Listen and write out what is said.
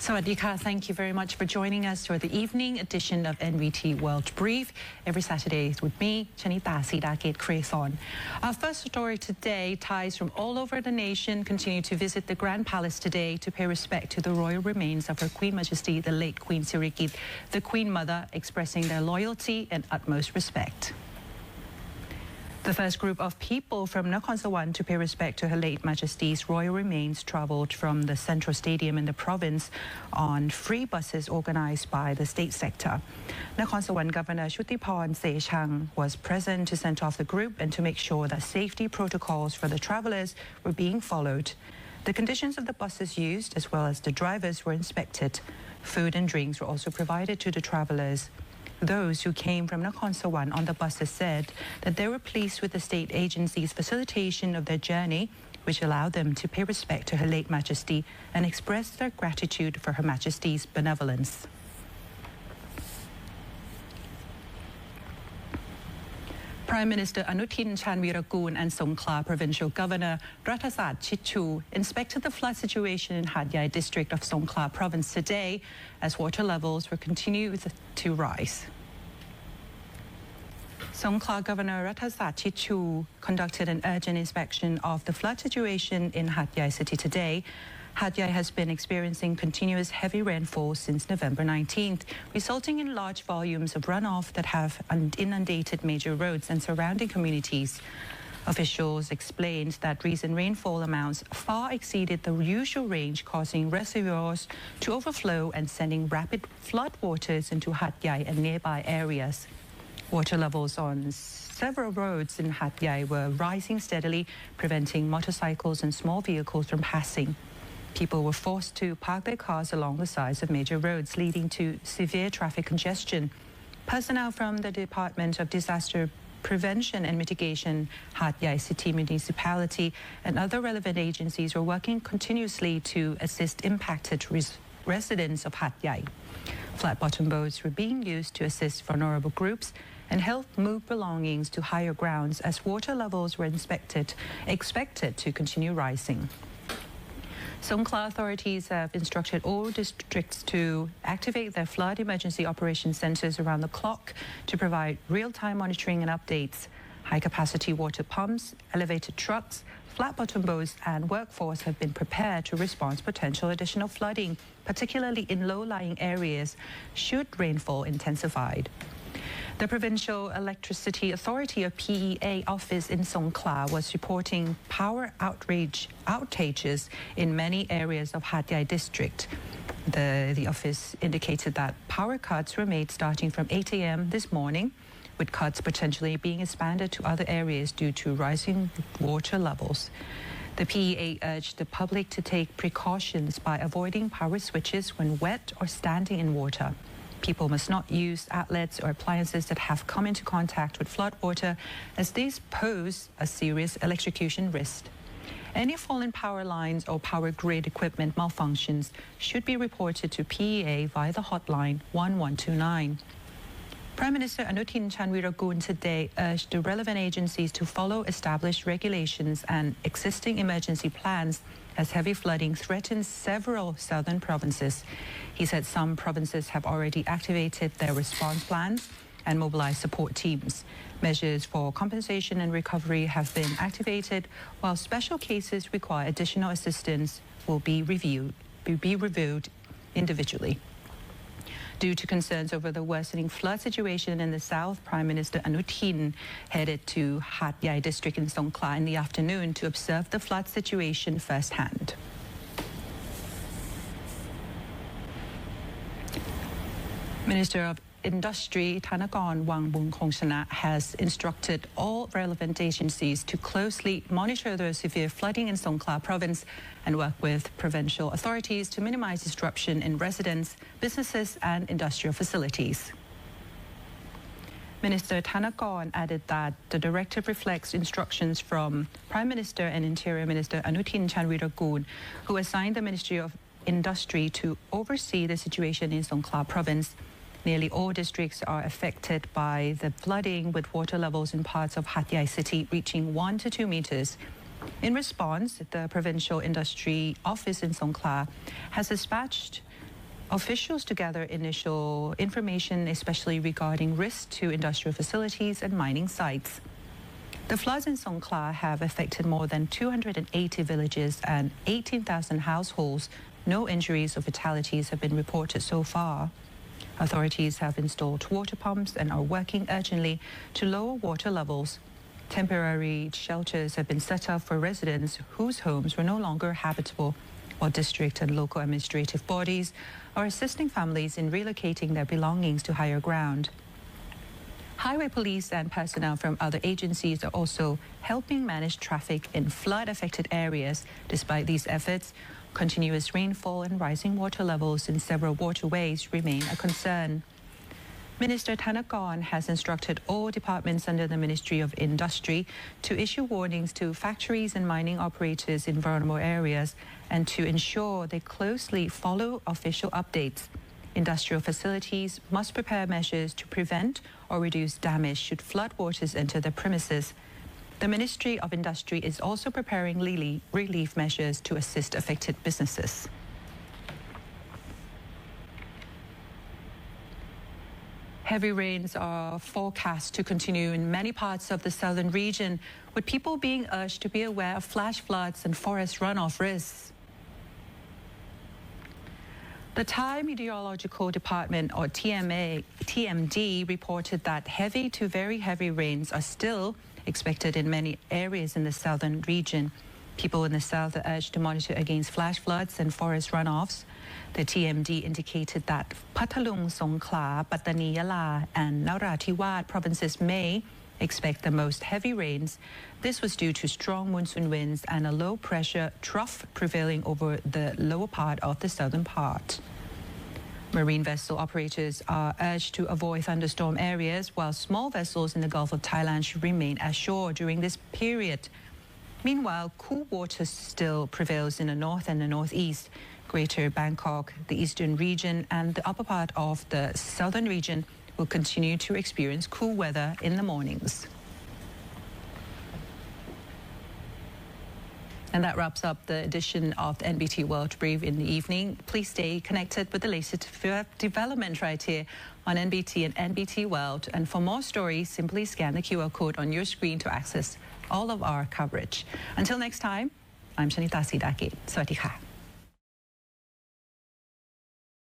Sawadika, thank you very much for joining us for the evening edition of NBT World Brief. Every Saturday with me, Chanita Sidakit Creson. Our first story today, Thais from all over the nation continue to visit the Grand Palace today to pay respect to the royal remains of Her Queen Majesty, the late Queen Sirikit, the Queen Mother, expressing their loyalty and utmost respect. The first group of people from Nakhon Sawan to pay respect to Her late Majesty's royal remains travelled from the Central Stadium in the province on free buses organised by the state sector. Nakhon Sawan Governor Shutiporn Sechang was present to send off the group and to make sure that safety protocols for the travellers were being followed. The conditions of the buses used, as well as the drivers, were inspected. Food and drinks were also provided to the travellers. Those who came from Nakhon Sawan on the buses said that they were pleased with the state agency's facilitation of their journey, which allowed them to pay respect to Her late Majesty and express their gratitude for Her Majesty's benevolence. Prime Minister Anutin Chanvirakul and Songkhla Provincial Governor Ratthasat Chichu inspected the flood situation in Hat Yai district of Songkhla province today as water levels were continuing to rise. Songkhla Governor Ratthasat Chichu conducted an urgent inspection of the flood situation in Hat Yai city today. Hat Yai has been experiencing continuous heavy rainfall since November 19th, resulting in large volumes of runoff that have inundated major roads and surrounding communities. Officials explained that recent rainfall amounts far exceeded the usual range, causing reservoirs to overflow and sending rapid floodwaters into Hat Yai and nearby areas. Water levels on several roads in Hat Yai were rising steadily, preventing motorcycles and small vehicles from passing. People were forced to park their cars along the sides of major roads, leading to severe traffic congestion. Personnel from the Department of Disaster Prevention and Mitigation, Hat Yai City Municipality, and other relevant agencies were working continuously to assist impacted residents of Hat Yai. Flat-bottom boats were being used to assist vulnerable groups and help move belongings to higher grounds as water levels were expected to continue rising. Songkhla authorities have instructed all districts to activate their flood emergency operation centers around the clock to provide real-time monitoring and updates. High-capacity water pumps, elevated trucks, flat-bottom boats and workforce have been prepared to respond to potential additional flooding, particularly in low-lying areas, should rainfall intensify. The Provincial Electricity Authority of PEA office in Songkhla was reporting power outages in many areas of Hat Yai district. The office indicated that power cuts were made starting from 8 a.m. this morning, with cuts potentially being expanded to other areas due to rising water levels. The PEA urged the public to take precautions by avoiding power switches when wet or standing in water. People must not use outlets or appliances that have come into contact with floodwater, as these pose a serious electrocution risk. Any fallen power lines or power grid equipment malfunctions should be reported to PEA via the hotline 1129. Prime Minister Anutin Chanvirakul today urged the relevant agencies to follow established regulations and existing emergency plans as heavy flooding threatens several southern provinces. He said some provinces have already activated their response plans and mobilized support teams. Measures for compensation and recovery have been activated, while special cases require additional assistance will be reviewed individually. Due to concerns over the worsening flood situation in the south, Prime Minister Anutin headed to Hat Yai district in Songkhla in the afternoon to observe the flood situation firsthand. Minister of Industry Thanakorn Wangbunkongchana has instructed all relevant agencies to closely monitor the severe flooding in Songkhla province and work with provincial authorities to minimize disruption in residents, businesses and industrial facilities. Minister Thanakorn added that the directive reflects instructions from Prime Minister and Interior Minister Anutin Chanvirakul, who assigned the Ministry of Industry to oversee the situation in Songkhla province. Nearly all districts are affected by the flooding, with water levels in parts of Hat Yai city reaching 1 to 2 meters. In response, the Provincial Industry Office in Songkhla has dispatched officials to gather initial information, especially regarding risks to industrial facilities and mining sites. The floods in Songkhla have affected more than 280 villages and 18,000 households. No injuries or fatalities have been reported so far. Authorities have installed water pumps and are working urgently to lower water levels. Temporary shelters have been set up for residents whose homes were no longer habitable, while district and local administrative bodies are assisting families in relocating their belongings to higher ground. Highway police and personnel from other agencies are also helping manage traffic in flood-affected areas. Despite these efforts, continuous rainfall and rising water levels in several waterways remain a concern. Minister Thanakorn has instructed all departments under the Ministry of Industry to issue warnings to factories and mining operators in vulnerable areas and to ensure they closely follow official updates. Industrial facilities must prepare measures to prevent or reduce damage should floodwaters enter the premises. The Ministry of Industry is also preparing relief measures to assist affected businesses. Heavy rains are forecast to continue in many parts of the southern region, with people being urged to be aware of flash floods and forest runoff risks. The Thai Meteorological Department, or TMD, reported that heavy to very heavy rains are still expected in many areas in the southern region. People in the south are urged to monitor against flash floods and forest runoffs. The TMD indicated that Pathalung, Songkhla, Pattani, Yala, and Narathiwat provinces may expect the most heavy rains. This was due to strong monsoon winds and a low-pressure trough prevailing over the lower part of the southern part. Marine vessel operators are urged to avoid thunderstorm areas, while small vessels in the Gulf of Thailand should remain ashore during this period. Meanwhile, cool water still prevails in the north and the northeast. Greater Bangkok, the eastern region, and the upper part of the southern region will continue to experience cool weather in the mornings. And that wraps up the edition of the NBT World Brief in the evening. Please stay connected with the latest development right here on NBT and NBT World. And for more stories, simply scan the QR code on your screen to access all of our coverage. Until next time, I'm Shanita Sidaki. Sawasdee ka.